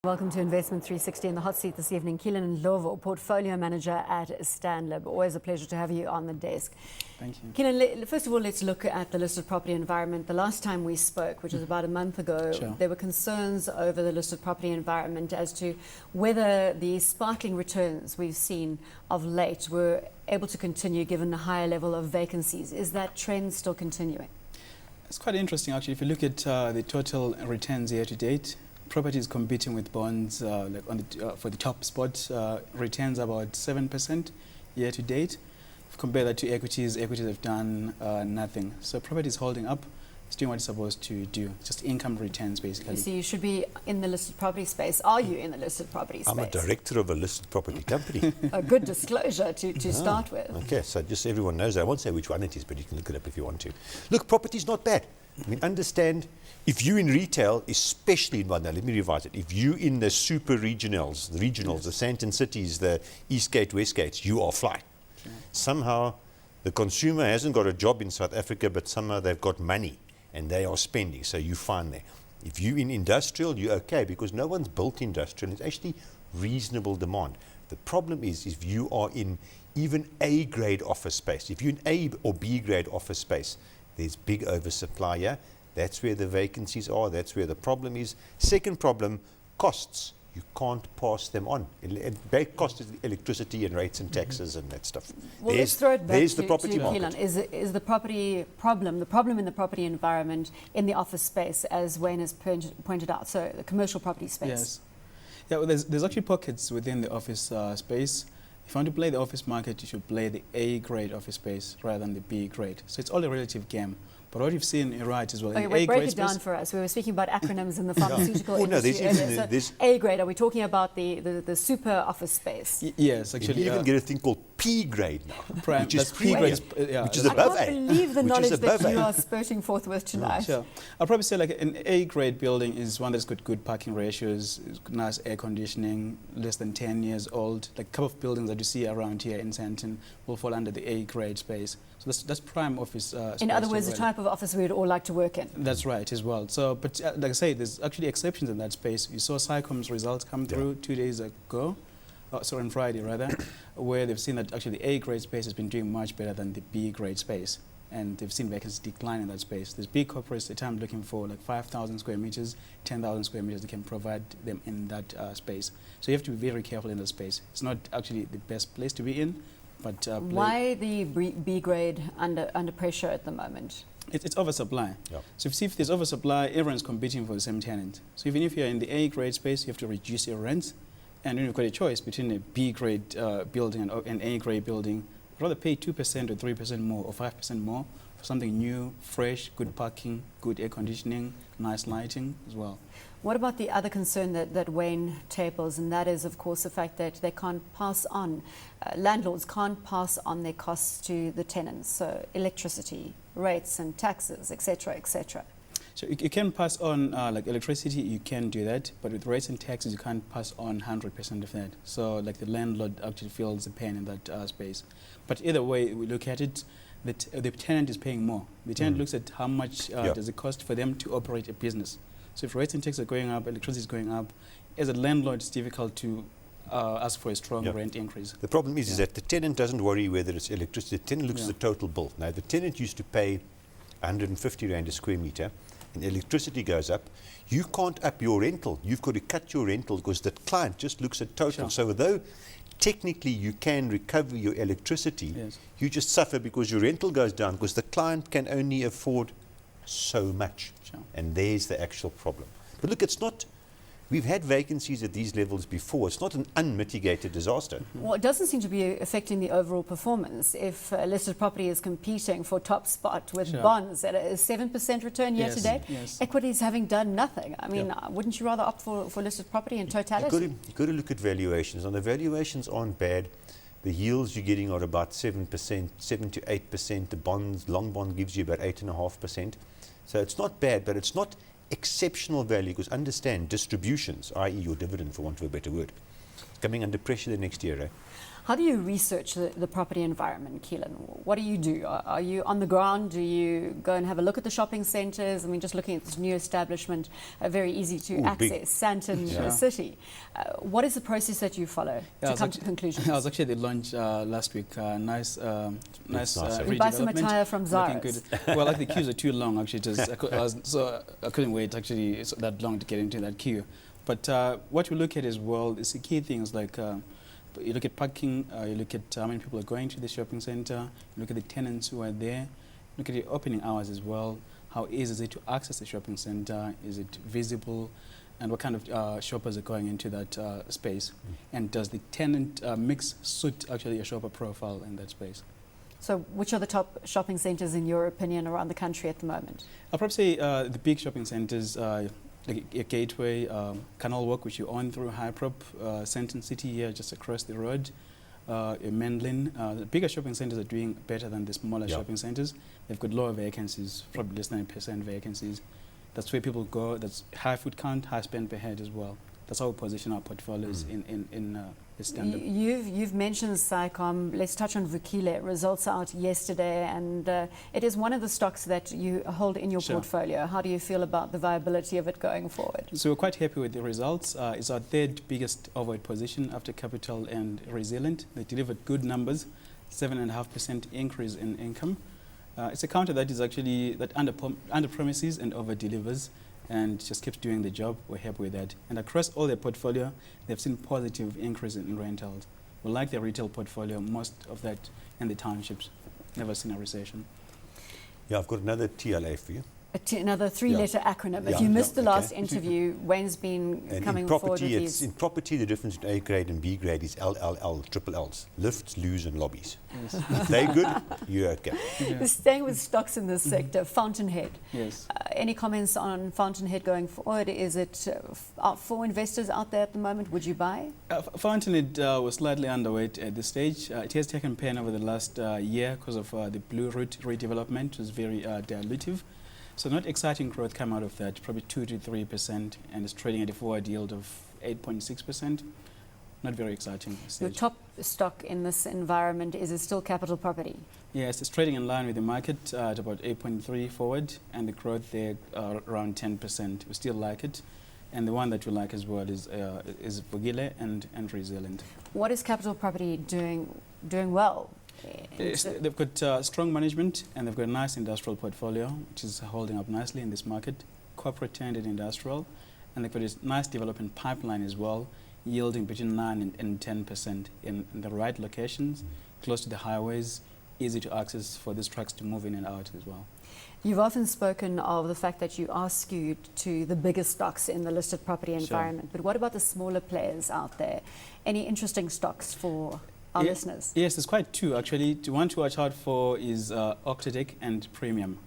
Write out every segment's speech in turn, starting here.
Welcome to Investment 360. In the hot seat this evening, Keillen Ndlovu, Portfolio Manager at Stanlib. Always a pleasure to have you on the desk. Thank you. Keillen, first of all, let's look at the listed property environment. The last time we spoke, which was about a month ago, there were concerns over the listed property environment as to whether the sparkling returns we've seen of late were able to continue given the higher level of vacancies. Is that trend still continuing? It's quite interesting, actually. If you look at the total returns year to date, properties competing with bonds for the top spot returns about 7% year to date. If you compare that to equities have done nothing. So property is holding up. It's doing what it's supposed to do. Just income returns, basically. You see, you should be in the listed property space. Are you in the listed property space? I'm a director of a listed property company. A good disclosure to start with. Okay, so just so everyone knows, I won't say which one it is, but you can look it up if you want to. Look, property's not bad. I mean, understand, if you in retail, especially in one, now let me revise it, if you in the super regionals, the Sandton cities, the Eastgate, Westgates, you are flying. Sure. Somehow the consumer hasn't got a job in South Africa, but somehow they've got money and they are spending, so you find there. If you in industrial, you're okay, because no one's built industrial. It's actually reasonable demand. The problem is if you are in even A-grade office space, if you're in A or B-grade office space, there's big oversupply here. That's where the vacancies are. That's where the problem is. Second problem, costs. You can't pass them on. Big cost is electricity and rates and taxes and that stuff. Well, let's throw it back there's the property market. Keillen. Is the property problem, the problem in the property environment in the office space, as Wayne has pointed out, so the commercial property space? Yes. Yeah, well, there's actually pockets within the office space. If you want to play the office market, you should play the A-grade office space rather than the B-grade. So it's all a relative game. But what you've seen right as well. Okay, wait, break it down for us. We were speaking about acronyms in the pharmaceutical industry earlier. There's A-grade, are we talking about the super office space? Yes, actually. You even get a thing called P-grade now, prime, which is P-grade, which is above A. I can't believe the knowledge that you are spurting forth with tonight. Sure. I'll probably say like an A-grade building is one that's got good parking ratios, nice air conditioning, less than 10 years old. Like a couple of buildings that you see around here in Sandton will fall under the A-grade space. So that's prime office space. In other words, the type of office we would all like to work in. That's right as well. So, but like I say, there's actually exceptions in that space. You saw SciComm's results come through 2 days ago, sorry, on Friday rather, where they've seen that actually the A-grade space has been doing much better than the B-grade space. And they've seen vacancies decline in that space. There's big corporates at the time looking for like 5,000 square meters, 10,000 square meters. They can provide them in that space. So you have to be very careful in that space. It's not actually the best place to be in. But why the B grade under pressure at the moment? It's oversupply. Yep. So if there's oversupply, everyone's competing for the same tenant. So even if you're in the A grade space, you have to reduce your rents. And then you've got a choice between a B grade building and an A grade building. I'd rather pay 2% or 3% more or 5% more for something new, fresh, good parking, good air conditioning, nice lighting as well. What about the other concern that Wayne tables, and that is, of course, the fact that they can't pass on, landlords can't pass on their costs to the tenants, so electricity, rates and taxes, etc., etc. So you can pass on, like electricity, you can do that, but with rates and taxes, you can't pass on 100% of that. So like the landlord actually feels the pain in that space. But either way we look at it, the tenant is paying more. The tenant looks at how much does it cost for them to operate a business. So if rates and taxes are going up, electricity is going up, as a landlord, it's difficult to ask for a strong rent increase. The problem is that the tenant doesn't worry whether it's electricity. The tenant looks at the total bill. Now, the tenant used to pay 150 Rand a square meter, and electricity goes up. You can't up your rental. You've got to cut your rental because the client just looks at total. So although technically you can recover your electricity, you just suffer because your rental goes down because the client can only afford so much. And there's the actual problem. But look, it's not, we've had vacancies at these levels before. It's not an unmitigated disaster. Well, it doesn't seem to be affecting the overall performance. If listed property is competing for top spot with bonds at a 7% return year to date, equities having done nothing. I mean, wouldn't you rather opt for listed property in totality? You've got to look at valuations. And the valuations aren't bad. The yields you're getting are about 7%, 7 to 8%. The bonds, long bond gives you about 8.5%. So it's not bad, but it's not exceptional value, because understand distributions, i.e. your dividend, for want of a better word, coming under pressure the next year, right? How do you research the property environment, Keillen? What do you do? Are you on the ground? Do you go and have a look at the shopping centres? I mean, just looking at this new establishment, very easy to access, Sandton City. What is the process that you follow to come to conclusions? I was actually at the launch last week. Nice you buy some attire from Zara. Well, like the queues are too long, actually. I couldn't wait, actually, that long to get into that queue. But what we look at as well is the key things like you look at parking, you look at how many people are going to the shopping centre, you look at the tenants who are there, look at the opening hours as well. How easy is it to access the shopping centre? Is it visible? And what kind of shoppers are going into that space? And does the tenant mix suit actually a shopper profile in that space? So which are the top shopping centres in your opinion around the country at the moment? I'll probably say the big shopping centres, a Gateway, Canal Walk, which you own through Hyprop, Sandton City here just across the road, Menlyn. The bigger shopping centres are doing better than the smaller shopping centres. They've got lower vacancies, probably less than 9% vacancies. That's where people go. That's high foot count, high spend per head as well. That's how we position our portfolios in Stanlib. You've mentioned SAICOM. Let's touch on Vukile. Results out yesterday, and it is one of the stocks that you hold in your portfolio. How do you feel about the viability of it going forward? So we're quite happy with the results. It's our third biggest overweight position after Capital and Resilient. They delivered good numbers, 7.5% increase in income. It's a counter that is actually under promises and over delivers, and just keeps doing the job. We're happy with that. And across all their portfolio, they've seen positive increase in rentals. We like their retail portfolio, most of that in the townships. Never seen a recession. Yeah, I've got another TLA for you. Another three-letter acronym. If you missed the last interview, Wayne's been coming forward with these. In property, the difference between A grade and B grade is LLL, triple Ls. Lifts, loos and lobbies. If they're good, you're okay. Staying with stocks in this sector, Fountainhead. Yes. Any comments on Fountainhead going forward? Is it for investors out there at the moment? Would you buy? Fountainhead was slightly underweight at this stage. It has taken pain over the last year because of the Blue Route redevelopment, which was very dilutive. So not exciting growth come out of that, probably 2 to 3%, and it's trading at a forward yield of 8.6%. Not very exciting. Your top stock in this environment, is it still Capital Property? Yes, it's trading in line with the market at about 8.3 forward, and the growth there around 10%. We still like it. And the one that we like as well is Vukile and Resilient. What is Capital Property doing well? They've got strong management, and they've got a nice industrial portfolio, which is holding up nicely in this market, corporate-tended industrial, and they've got a nice development pipeline as well, yielding between 9 and 10% in the right locations, close to the highways, easy to access for these trucks to move in and out as well. You've often spoken of the fact that you are skewed to the biggest stocks in the listed property environment, but what about the smaller players out there? Any interesting stocks for our listeners? Yes, there's quite two actually. The one to watch out for is Octodec and Premium.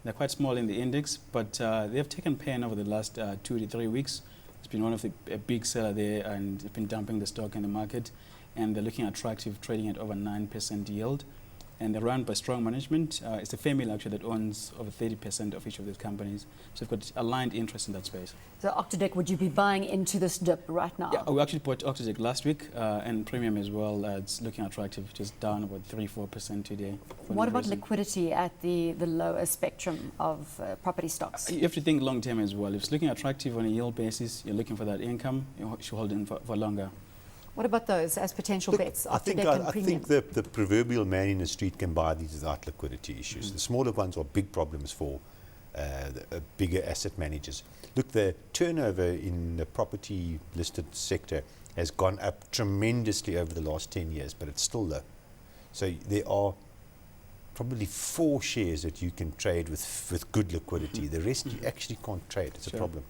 They're quite small in the index, but they have taken pain over the last 2 to 3 weeks. It's been one of the big seller there, and they've been dumping the stock in the market, and they're looking attractive, trading at over 9% yield. And they're run by strong management. It's a family actually that owns over 30% of each of these companies. So we've got aligned interest in that space. So Octodec, would you be buying into this dip right now? Yeah, we actually bought Octodec last week, and Premium as well. It's looking attractive, just down about 3-4% today. What about liquidity at the lower spectrum of property stocks? You have to think long term as well. If it's looking attractive on a yield basis, you're looking for that income, you should hold in for longer. What about those as potential bets? I think the proverbial man in the street can buy these without liquidity issues. The smaller ones are big problems for the bigger asset managers. Look, the turnover in the property listed sector has gone up tremendously over the last 10 years, but it's still low. So there are probably 4 shares that you can trade with good liquidity. The rest you actually can't trade. It's a problem.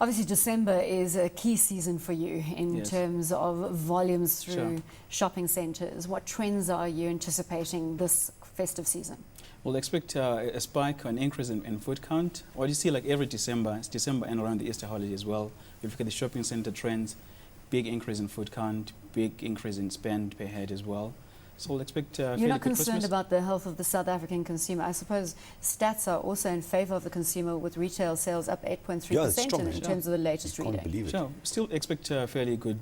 Obviously, December is a key season for you in terms of volumes through shopping centres. What trends are you anticipating this festive season? We'll expect a spike or an increase in foot count. What you see like every December, it's December and around the Easter holiday as well. If you look at the shopping centre trends, big increase in foot count, big increase in spend per head as well. So we'll expect You're fairly not good concerned Christmas. about the health of the South African consumer. I suppose stats are also in favour of the consumer, with retail sales up 8.3% Yeah, it's strong, in terms of the latest You can't reading. believe it. Sure. Still expect a fairly good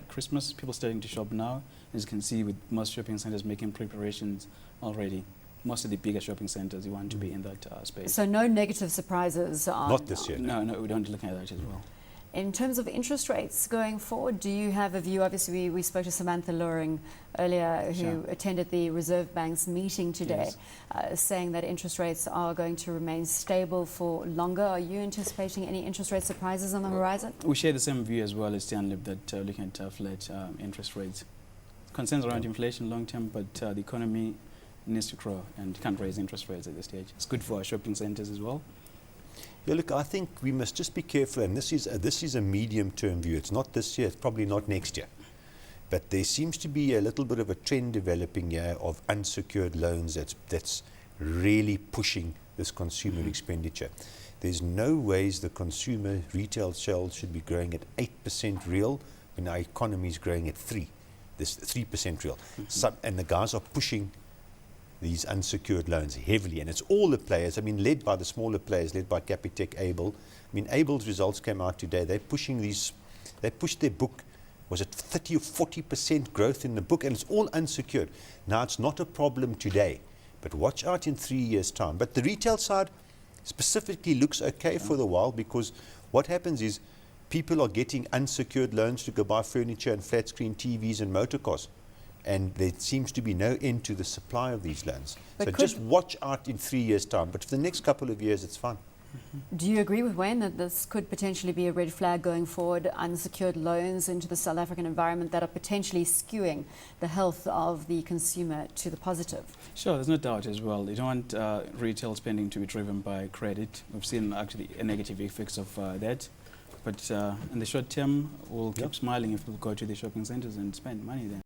Christmas. People starting to shop now. As you can see, with most shopping centres making preparations already. Most of the bigger shopping centres, you want to be in that space. So no negative surprises on... Not this year. No, we don't look at that as well. In terms of interest rates going forward, do you have a view? Obviously, we spoke to Samantha Loring earlier, who Sure. attended the Reserve Bank's meeting today, saying that interest rates are going to remain stable for longer. Are you anticipating any interest rate surprises on the horizon? We share the same view as well as Stanlib, that looking at flat interest rates. Concerns around inflation long term, but the economy needs to grow and can't raise interest rates at this stage. It's good for our shopping centres as well. Yeah, look, I think we must just be careful, and this is a medium-term view. It's not this year, it's probably not next year. But there seems to be a little bit of a trend developing here of unsecured loans that's really pushing this consumer expenditure. There's no ways the consumer retail sales should be growing at 8% real when our economy is growing at 3%. This 3% real. And the guys are pushing these unsecured loans heavily, and it's all the players, I mean, led by the smaller players, led by Capitec, Able. I mean, Able's results came out today. They pushed their book, was it 30 or 40% growth in the book, and it's all unsecured. Now, it's not a problem today, but watch out in 3 years' time. But the retail side specifically looks okay for the while, because what happens is people are getting unsecured loans to go buy furniture and flat screen TVs and motor cars. And there seems to be no end to the supply of these loans. But so just watch out in 3 years' time. But for the next couple of years, it's fine. Do you agree with Wayne that this could potentially be a red flag going forward, unsecured loans into the South African environment that are potentially skewing the health of the consumer to the positive? Sure, there's no doubt as well. You don't want retail spending to be driven by credit. We've seen actually a negative effects of that. But in the short term, we'll keep smiling if people go to the shopping centres and spend money there.